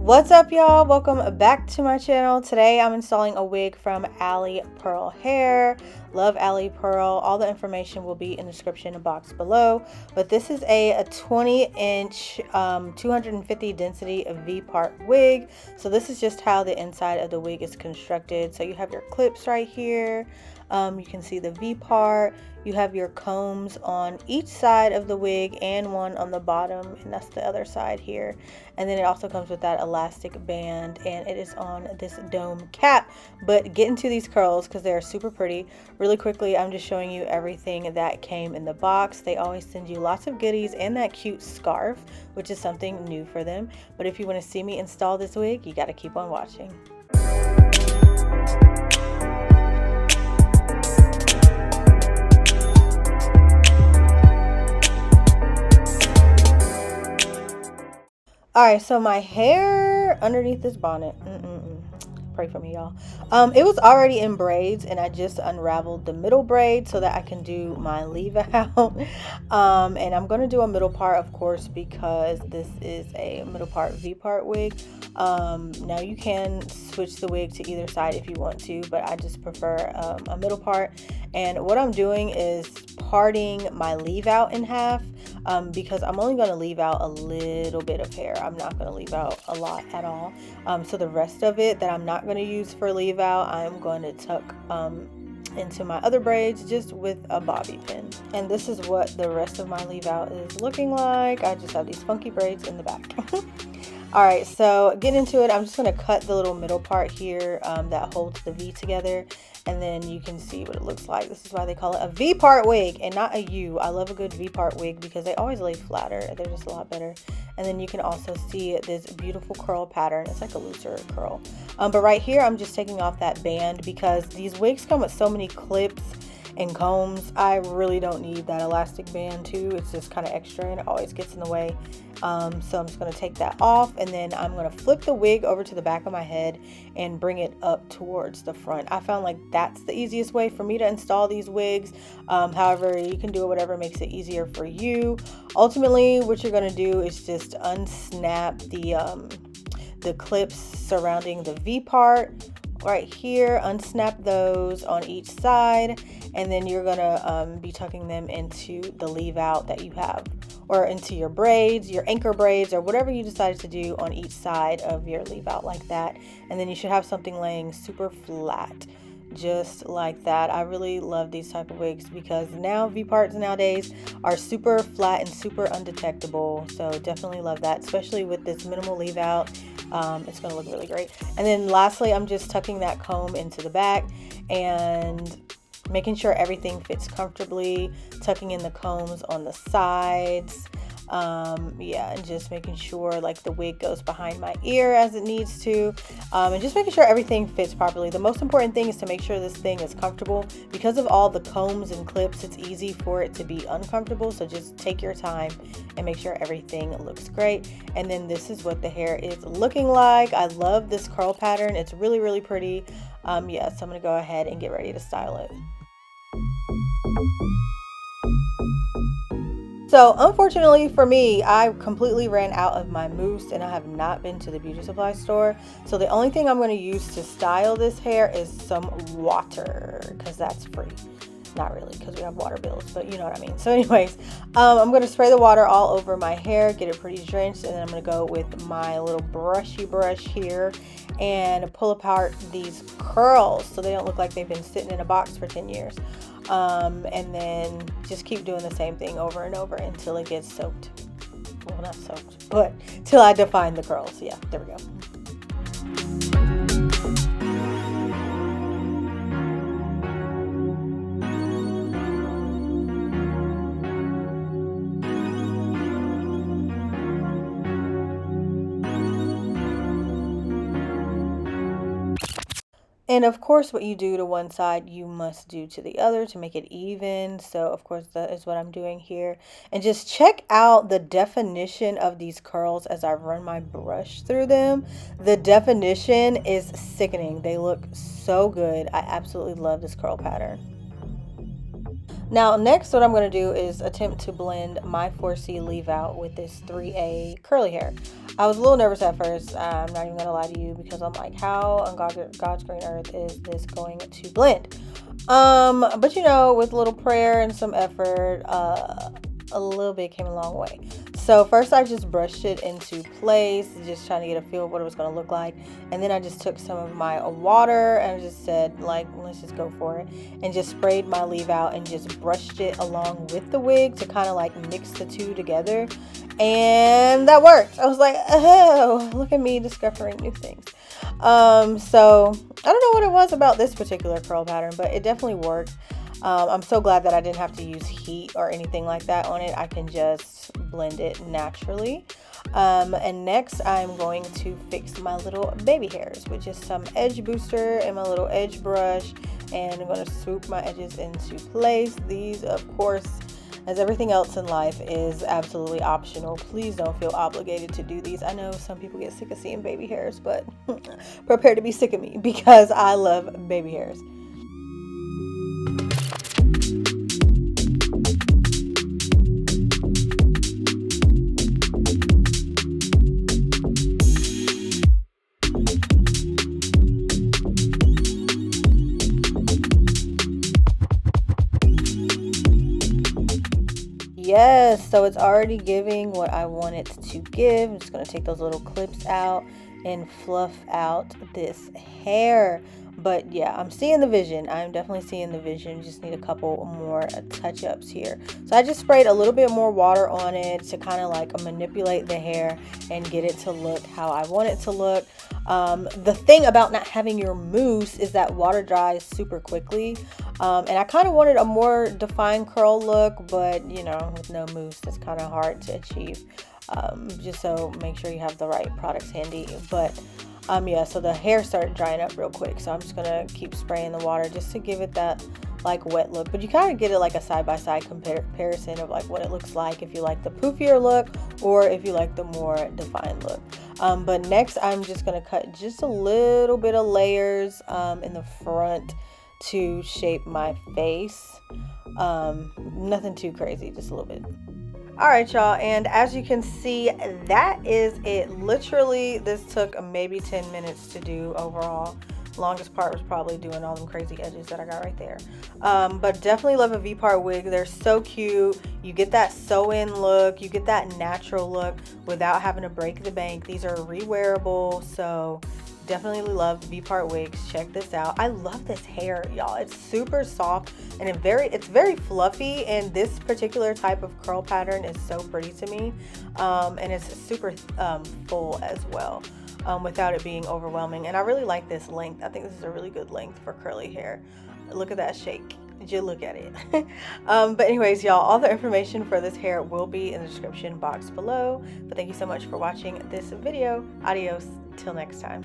What's up, y'all? Welcome back to my channel. Today I'm installing a wig from Alipearl Hair. Love Alipearl. All the information will be in the description box below. But this is a 20-inch 250 density V-part wig. So this is just how the inside of the wig is constructed. So you have your clips right here. You can see the V part. You have your combs on each side of the wig and one on the bottom, and that's the other side here. And then it also comes with that elastic band, and it is on this dome cap. But get into these curls because they're super pretty. Really quickly, I'm just showing you everything that came in the box. They always send you lots of goodies and that cute scarf, which is something new for them. But if you want to see me install this wig, you got to keep on watching. Alright, so my hair underneath this bonnet, pray for me, y'all. It was already in braids, and I just unraveled the middle braid so that I can do my leave out. And I'm going to do a middle part, of course, because this is a middle part V-part wig. Now you can switch the wig to either side if you want to, but I just prefer a middle part. And what I'm doing is parting my leave out in half, because I'm only going to leave out a little bit of hair. I'm not going to leave out a lot at all. So the rest of it that I'm not going to use for leave out, I'm going to tuck into my other braids just with a bobby pin. And this is what the rest of my leave out is looking like. I just have these funky braids in the back. Alright, so getting into it, I'm just going to cut the little middle part here that holds the V together, and then you can see what it looks like. This is why they call it a V-part wig and not a U. I love a good V-part wig because they always lay flatter. They're just a lot better. And then you can also see this beautiful curl pattern. It's like a looser curl. But right here, I'm just taking off that band because these wigs come with so many clips and combs. I really don't need that elastic band too. It's just kind of extra and it always gets in the way. So I'm just going to take that off, and then I'm going to flip the wig over to the back of my head and bring it up towards the front. I found like that's the easiest way for me to install these wigs. However, you can do it whatever makes it easier for you. Ultimately, what you're going to do is just unsnap the clips surrounding the V part right here, unsnap those on each side, and then you're gonna be tucking them into the leave out that you have, or into your braids, your anchor braids, or whatever you decided to do on each side of your leave out, like that. And then you should have something laying super flat, just like that. I really love these type of wigs because now V-parts nowadays are super flat and super undetectable. So definitely love that, especially with this minimal leave out. It's going to look really great. And then lastly, I'm just tucking that comb into the back and making sure everything fits comfortably, tucking in the combs on the sides. Yeah, and just making sure like the wig goes behind my ear as it needs to, and just making sure everything fits properly. The most important thing is to make sure this thing is comfortable. Because of all the combs and clips, it's easy for it to be uncomfortable, so just take your time and make sure everything looks great. And then this is what the hair is looking like. I love this curl pattern. It's really, really pretty. Yeah, so I'm gonna go ahead and get ready to style it. So unfortunately for me, I completely ran out of my mousse and I have not been to the beauty supply store. So the only thing I'm going to use to style this hair is some water, because that's free. Not really, because we have water bills, but you know what I mean. So anyways, I'm going to spray the water all over my hair, get it pretty drenched, and then I'm going to go with my little brushy brush here and pull apart these curls so they don't look like they've been sitting in a box for 10 years. And then just keep doing the same thing over and over until it gets soaked. Well, not soaked, but till I define the curls. Yeah, there we go. And of course, what you do to one side, you must do to the other to make it even. So of course, that is what I'm doing here. And just check out the definition of these curls as I run my brush through them. The definition is sickening. They look so good. I absolutely love this curl pattern. Now next what I'm going to do is attempt to blend my 4C leave out with this 3A curly hair. I was a little nervous at first, I'm not even going to lie to you, because I'm like, how on God's green earth is this going to blend? But you know, with a little prayer and some effort, a little bit came a long way. So first I just brushed it into place, just trying to get a feel of what it was going to look like. And then I just took some of my water and just said, like, let's just go for it. And just sprayed my leave out and just brushed it along with the wig to kind of like mix the two together. And that worked. I was like, oh, look at me discovering new things. So I don't know what it was about this particular curl pattern, but it definitely worked. I'm so glad that I didn't have to use heat or anything like that on it. I can just blend it naturally. And next I'm going to fix my little baby hairs with just some edge booster and my little edge brush, and I'm going to swoop my edges into place. These, of course, as everything else in life, is absolutely optional. Please don't feel obligated to do these. I know some people get sick of seeing baby hairs, but prepare to be sick of me, because I love baby hairs. Yes, so it's already giving what I want it to give. I'm just going to take those little clips out and fluff out this hair. But yeah, I'm seeing the vision. I'm definitely seeing the vision. Just need a couple more touch-ups here. So I just sprayed a little bit more water on it to kind of like manipulate the hair and get it to look how I want it to look. The thing about not having your mousse is that water dries super quickly. And I kind of wanted a more defined curl look, but you know, with no mousse, that's kind of hard to achieve. Just so make sure you have the right products handy. But yeah, so the hair started drying up real quick, so I'm just gonna keep spraying the water just to give it that like wet look. But you kind of get it like a side-by-side comparison of like what it looks like if you like the poofier look or if you like the more defined look. But next I'm just gonna cut just a little bit of layers in the front to shape my face. Nothing too crazy, just a little bit. All right, y'all, and as you can see, that is it. Literally, this took maybe 10 minutes to do overall. Longest part was probably doing all them crazy edges that I got right there. But definitely love a V-part wig. They're so cute. You get that sew-in look. You get that natural look without having to break the bank. These are re-wearable, so definitely love V-part wigs. Check this out. I love this hair, y'all. It's super soft and it's very fluffy, and this particular type of curl pattern is so pretty to me. And it's super full as well, without it being overwhelming. And I really like this length. I think this is a really good length for curly hair. Look at that shake. Did you look at it? But anyways, y'all, all the information for this hair will be in the description box below. But thank you so much for watching this video. Adios till next time.